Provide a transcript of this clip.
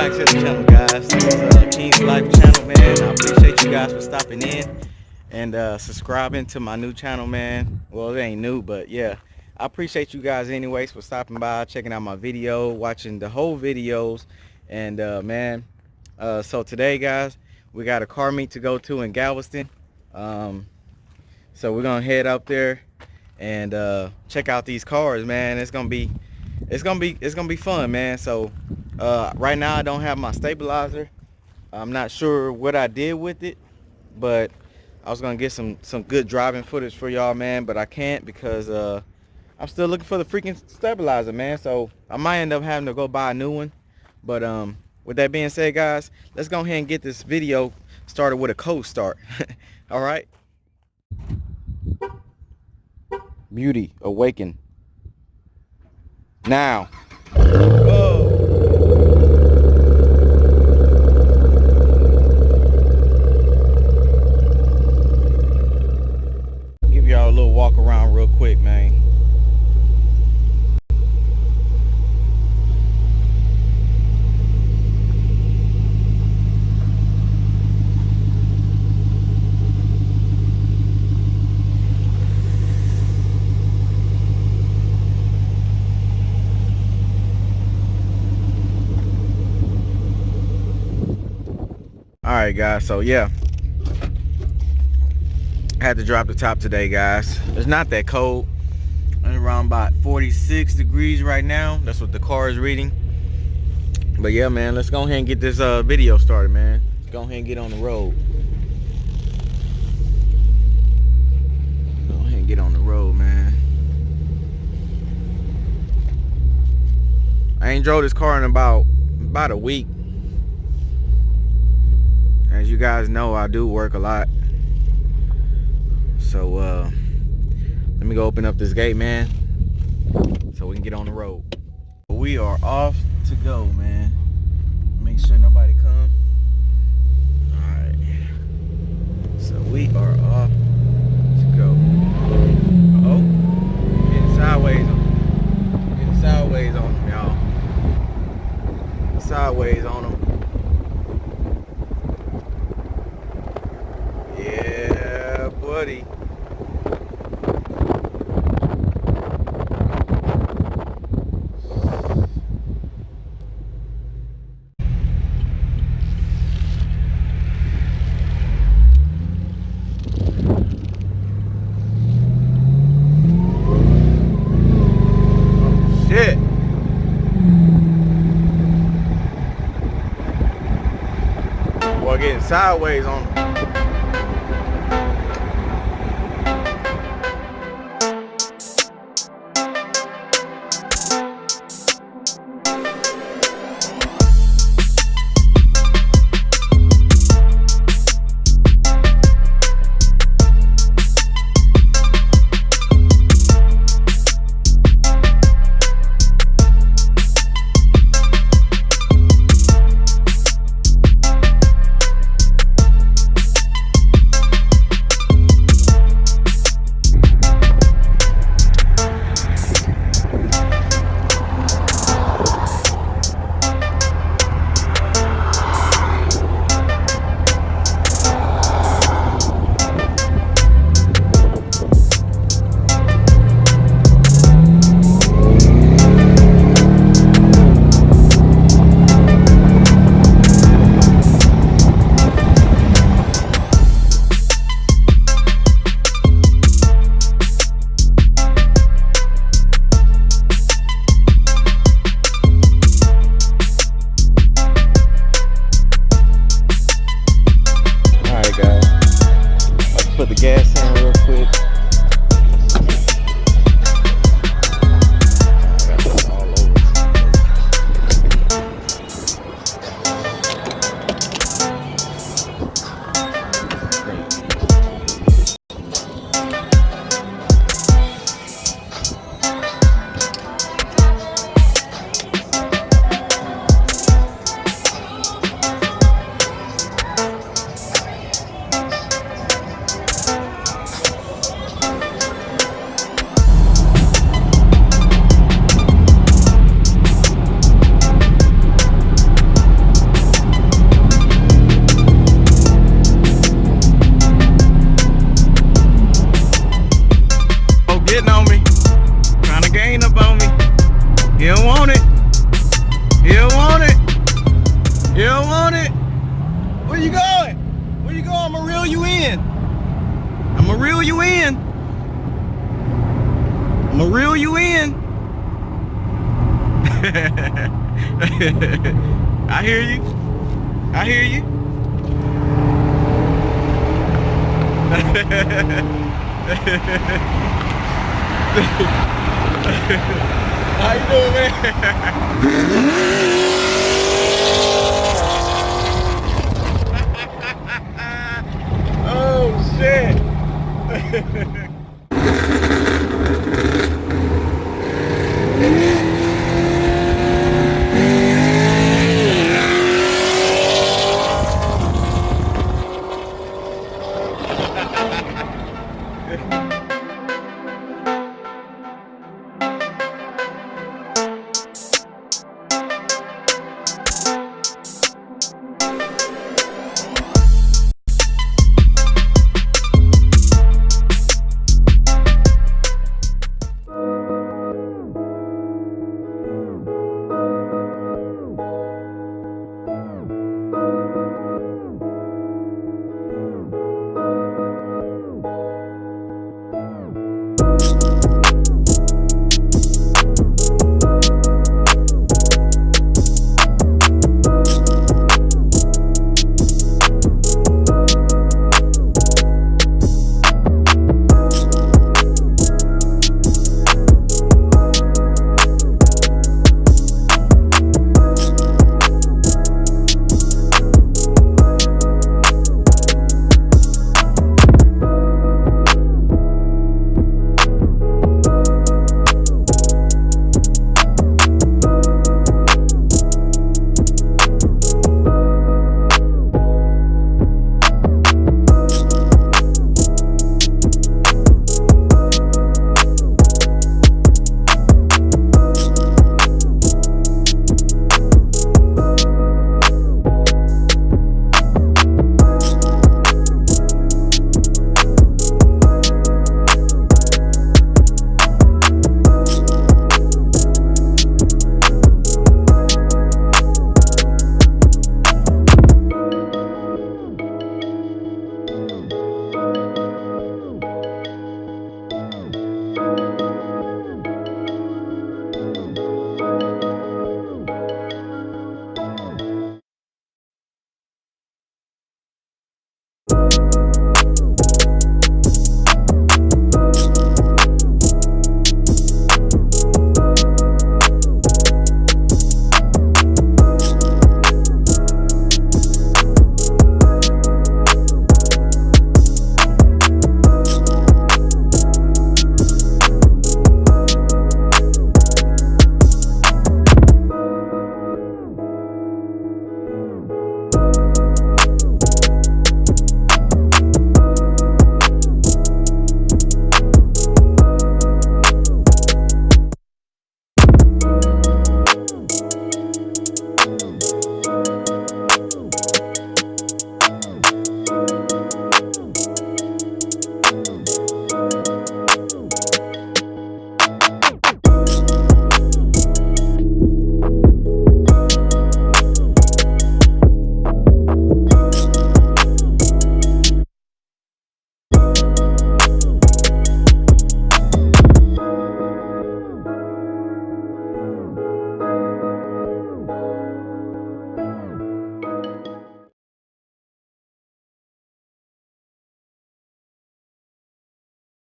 back to the channel, guys. This is King's Life channel, man. I appreciate you guys for stopping in and subscribing to my new channel, man. Well, it ain't new, but yeah, I appreciate you guys anyways for stopping by, checking out my video, watching the whole videos. And man, so today, guys, we got a car meet to go to in Galveston. So we're gonna head up there and check out these cars, man. It's gonna be fun, man. So right now I don't have my stabilizer. I'm not sure what I did with it, but I was gonna get some good driving footage for y'all, man, but I can't because I'm still looking for the freaking stabilizer, man. So I might end up having to go buy a new one. But with that being said, guys, let's go ahead and get this video started with a cold start. All right. Beauty awaken now. Whoa. Give y'all a little walk around real quick, man. Alright, guys, so yeah, I had to drop the top today, guys. It's not that cold. It's around about 46 degrees right now. That's what the car is reading. But yeah, man, let's go ahead and get this video started, man. Let's go ahead and get on the road. Go ahead and get on the road, man. I ain't drove this car in about a week. As you guys know, I do work a lot. So let me go open up this gate, man, so we can get on the road. We are off to go, man. Make sure nobody come. Alright. So we are off to go. Oh, getting sideways on them, y'all. Sideways on them. Yeah, buddy. Oh, shit. Boy, getting sideways on them. getting on me. Trying to gain up on me. He don't want it. He don't want it. He don't want it. Where you going? Where you going? I'ma reel you in. I'ma reel you in. I'ma reel you in. I hear you. I hear you. How you doing, man? Oh shit.